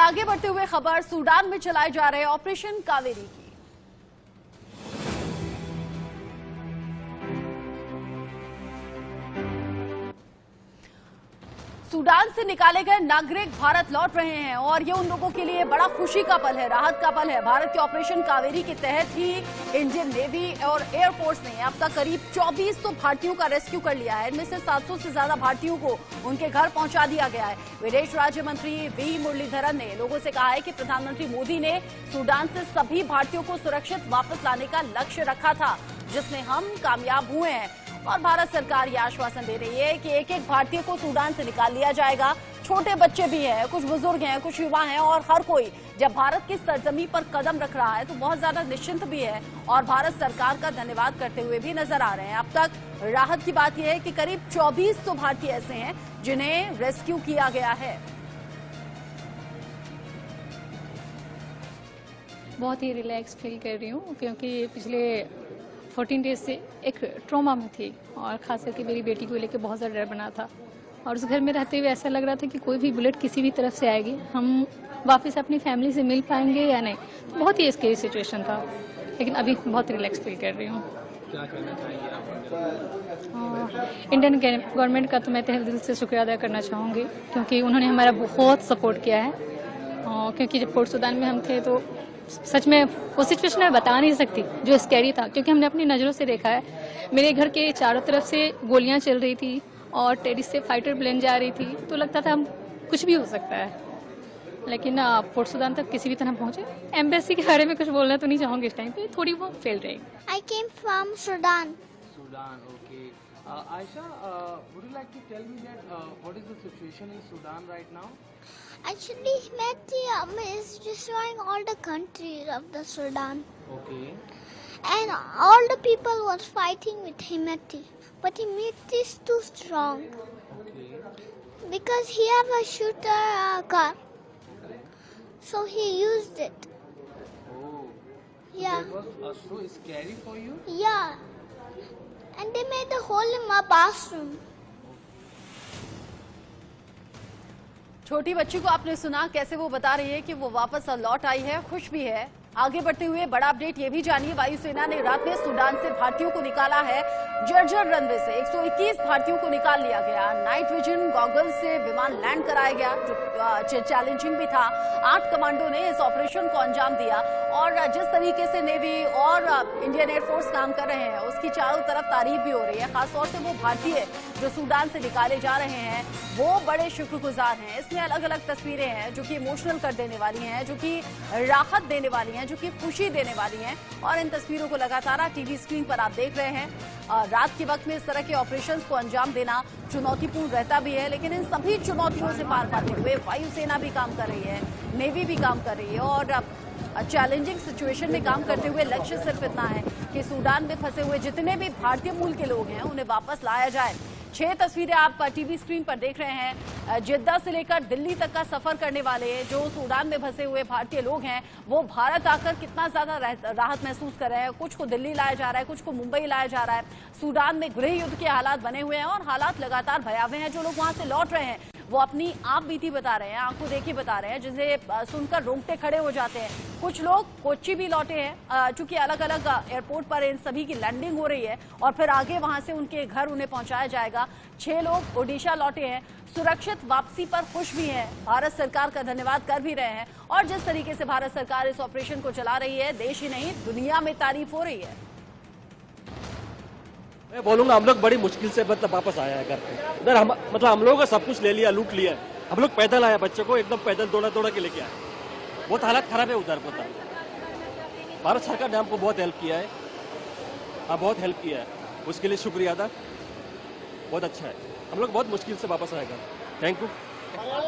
आगे बढ़ते हुए खबर सूडान में चलाए जा रहे ऑपरेशन कावेरी की। सूडान से निकाले गए नागरिक भारत लौट रहे हैं और ये उन लोगों के लिए बड़ा खुशी का पल है, राहत का पल है। भारत के ऑपरेशन कावेरी के तहत ही इंडियन नेवी और एयरफोर्स ने अब तक करीब 2400 भारतीयों का रेस्क्यू कर लिया है। इनमें से 700 से ज्यादा भारतीयों को उनके घर पहुंचा दिया गया है। विदेश राज्य मंत्री वी मुरलीधरन ने लोगों से कहा है कि प्रधानमंत्री मोदी ने सूडान से सभी भारतीयों को सुरक्षित वापस लाने का लक्ष्य रखा था, जिसमें हम कामयाब हुए हैं। और भारत सरकार ये आश्वासन दे रही है कि एक एक भारतीय को सूडान से निकाल लिया जाएगा। छोटे बच्चे भी हैं, कुछ बुजुर्ग हैं, कुछ युवा हैं और हर कोई जब भारत की सरजमी पर कदम रख रहा है तो बहुत ज्यादा निश्चिंत भी है और भारत सरकार का धन्यवाद करते हुए भी नजर आ रहे हैं। अब तक राहत की बात यह है कि करीब 2400 भारतीय ऐसे हैं जिन्हें रेस्क्यू किया गया है। बहुत ही रिलैक्स फील कर रही हूँ क्योंकि पिछले 14 डेज से एक ट्रॉमा में थी और खास करके मेरी बेटी को लेकर बहुत ज़्यादा डर बना था और उस घर में रहते हुए ऐसा लग रहा था कि कोई भी बुलेट किसी भी तरफ से आएगी, हम वापस अपनी फैमिली से मिल पाएंगे या नहीं। तो बहुत ही स्केरी सिचुएशन था, लेकिन अभी बहुत रिलैक्स फील कर रही हूँ। क्या कहना चाहेंगे आप? इंडियन गवर्नमेंट का तो मैं तहे दिल से शुक्रिया अदा करना चाहूँगी क्योंकि उन्होंने हमारा बहुत सपोर्ट किया है। क्योंकि जब पोर्ट सूडान में हम थे तो सच में वो सिचुएशन मैं बता नहीं सकती जो स्कैरी था, क्योंकि हमने अपनी नज़रों से देखा है। मेरे घर के चारों तरफ से गोलियां चल रही थी और टेरिस से फाइटर प्लेन जा रही थी, तो लगता था हम कुछ भी हो सकता है। लेकिन पोर्ट सूडान तक किसी भी तरह पहुंचे। एम्बेसी के बारे में कुछ बोलना तो नहीं चाहूँगी इस टाइम पे, थोड़ी वो फेल रहेगी। I came from Sudan. Sudan, okay. Aisha, would you like to tell me that what is the situation in Sudan right now? Actually, Himati is destroying all the countries of the Sudan. Okay. And all the people was fighting with Himati. But Himati is too strong. Okay. Because he have a shooter gun. So he used it. Oh. Yeah. That was so scary for you? Yeah. And they made a hole in my bathroom. छोटी बच्ची को आपने सुना कैसे वो बता रही है कि वो वापस लौट आई है, खुश भी है। आगे बढ़ते हुए बड़ा अपडेट ये भी जानिए, वायुसेना ने रात में सूडान से भारतीयों को निकाला है। जर्जर रनवे से 121 भारतीयों को निकाल लिया गया। नाइट विजन गॉगल्स से विमान लैंड कराया गया, जो चैलेंजिंग भी था। 8 कमांडो ने इस ऑपरेशन को अंजाम दिया और जिस तरीके से नेवी और इंडियन एयरफोर्स काम कर रहे हैं उसकी चारों तरफ तारीफ भी हो रही है। खासतौर से वो भारतीय जो सूडान से निकाले जा रहे हैं वो बड़े शुक्रगुजार हैं। इसमें अलग अलग तस्वीरें हैं जो कि इमोशनल कर देने वाली हैं, जो कि राहत देने वाली हैं, जो कि खुशी देने वाली हैं। और इन तस्वीरों को लगातार टीवी स्क्रीन पर आप देख रहे हैं। रात के वक्त में इस तरह के ऑपरेशंस को अंजाम देना चुनौतीपूर्ण रहता भी है, लेकिन इन सभी चुनौतियों से पार पाते हुए वायुसेना भी काम कर रही है, नेवी भी काम कर रही है और चैलेंजिंग सिचुएशन में काम करते हुए लक्ष्य सिर्फ इतना है कि सूडान में फंसे हुए जितने भी भारतीय मूल के लोग हैं उन्हें वापस लाया जाए। 6 तस्वीरें आप टीवी स्क्रीन पर देख रहे हैं। जिद्दा से लेकर दिल्ली तक का सफर करने वाले जो सूडान में फंसे हुए भारतीय लोग हैं वो भारत आकर कितना ज्यादा राहत महसूस कर रहे हैं। कुछ को दिल्ली लाया जा रहा है, कुछ को मुंबई लाया जा रहा है। सूडान में गृह युद्ध के हालात बने हुए हैं और हालात लगातार भयावह हैं। जो लोग वहां से लौट रहे हैं वो अपनी आप बीती बता रहे हैं, आंखों देखी बता रहे हैं, जिसे सुनकर रोंगटे खड़े हो जाते हैं। कुछ लोग कोच्चि भी लौटे हैं, चूंकि अलग अलग एयरपोर्ट पर इन सभी की लैंडिंग हो रही है और फिर आगे वहां से उनके घर उन्हें पहुंचाया जाएगा। 6 लोग ओडिशा लौटे हैं, सुरक्षित वापसी पर खुश भी हैं, भारत सरकार का धन्यवाद कर भी रहे हैं। और जिस तरीके से भारत सरकार इस ऑपरेशन को चला रही है, देश ही नहीं दुनिया में तारीफ हो रही है। मैं बोलूंगा हम लोग बड़ी मुश्किल से मतलब वापस आया है घर पे। इधर हम लोगों का सब कुछ ले लिया, लूट लिया। हम लोग पैदल आए, बच्चे को एकदम पैदल दौड़ा के लेके आए। बहुत हालत खराब है उधर होता। भारत सरकार ने हमको बहुत हेल्प किया है, बहुत हेल्प किया है, उसके लिए शुक्रिया अदा। बहुत अच्छा है, हम लोग बहुत मुश्किल से वापस आए घर। Thank you.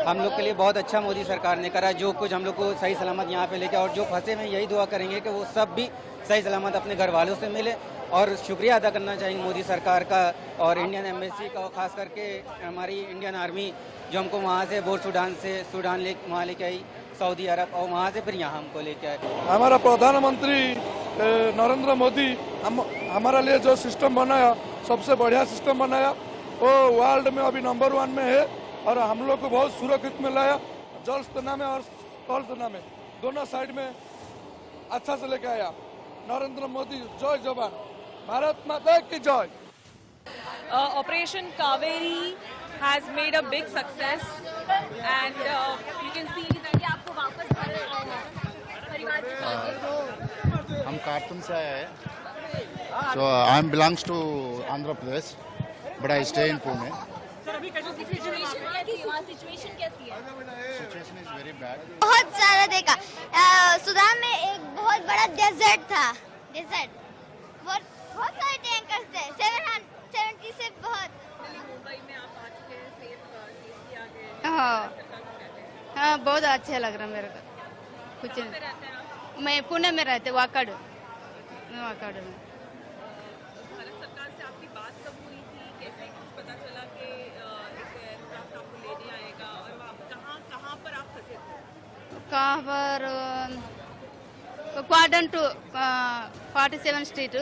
हम लोग के लिए बहुत अच्छा मोदी सरकार ने करा, जो कुछ हम लोग को सही सलामत यहाँ पे लेके, और जो फंसे में यही दुआ करेंगे कि वो सब भी सही सलामत अपने घर वालों से मिले। और शुक्रिया अदा करना चाहेंगे मोदी सरकार का और इंडियन एम्बेसी का, खास करके हमारी इंडियन आर्मी जो हमको वहाँ से बोर सूडान से वहाँ लेके आई सऊदी अरब, और वहाँ से फिर यहाँ हमको लेके आए। हमारा प्रधानमंत्री नरेंद्र मोदी हमारा लिए जो सिस्टम बनाया, सबसे बढ़िया सिस्टम बनाया, वो वर्ल्ड में अभी नंबर 1 में है और हम लोग को बहुत सुरक्षित में लाया। जल सेना में और टोल टूना में दोनों साइड में अच्छा से लेके आया। नरेंद्र मोदी जय जवान, भारत माता की जय। Operation Kaveri has made a big success, and you can see that आपको वापस घर आए हैं परिवार के साथ। हम कारतुम से आए हैं, so I belongs to Andhra Pradesh, but I stay in Pune. Situation कैसी है? Situation is very bad. बहुत सारा देखा। सूडान में एक बहुत बड़ा डेजर्ट था, डेजर्ट बहुत सारे टैंकर्स थे, 770 से बहुत। मुंबई में आप आज के सेफ आ गए। हाँ, बहुत अच्छा लग रहा मेरे को। कुछ मैं पुणे में रहते, वाकड़ में। भारत सरकार से आपकी बात कब हुई थी? कैसे कुछ पता चला कि एक एयरक्राफ्ट आपको लेने आएगा, और कहाँ पर आप फंसे थे? कहाँ पर? Quarter to 47 street.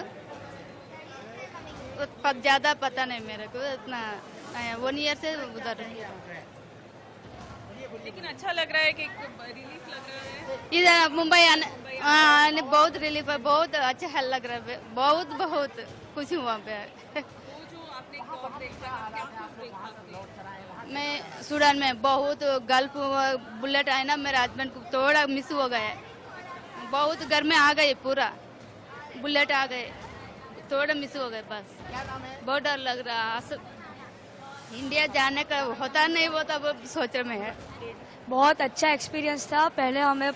ज्यादा पता नहीं मेरे को, इतना 1 ईयर से उधर है। लेकिन अच्छा लग रहा है कि रिलीफ लग रहा है। इधर मुंबई आने बहुत रिलीफ है, बहुत अच्छा लग रहा है, बहुत खुश हूँ वहाँ पे। वो जो आपने क्रॉप देखा, क्या कुछ देखा आपने? मैं सूडान में बहुत गल्फ बुलेट आए ना, मेरे हस्बैंड को थोड़ा मिस हो गया है, बहुत घर में आ गए, पूरा बुलेट आ गए, थोड़ा मिस हो गए बस। बहुत डर लग रहा, इंडिया जाने का होता नहीं, वो तो सोच में है। बहुत अच्छा एक्सपीरियंस था। पहले हमें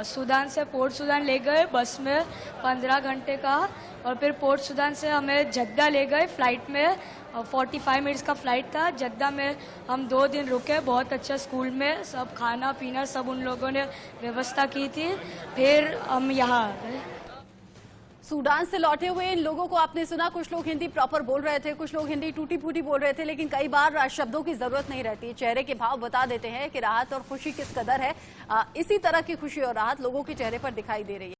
सूडान से पोर्ट सूडान ले गए बस में 15 घंटे का, और फिर पोर्ट सूडान से हमें जद्दा ले गए फ्लाइट में, 45 मिनट्स का फ्लाइट था। जद्दा में हम 2 दिन रुके, बहुत अच्छा स्कूल में सब खाना पीना सब उन लोगों ने व्यवस्था की थी। फिर हम यहाँ आ गए। सूडान से लौटे हुए इन लोगों को आपने सुना, कुछ लोग हिंदी प्रॉपर बोल रहे थे, कुछ लोग हिंदी टूटी फूटी बोल रहे थे, लेकिन कई बार शब्दों की जरूरत नहीं रहती, चेहरे के भाव बता देते हैं कि राहत और खुशी किस कदर है। इसी तरह की खुशी और राहत लोगों के चेहरे पर दिखाई दे रही है।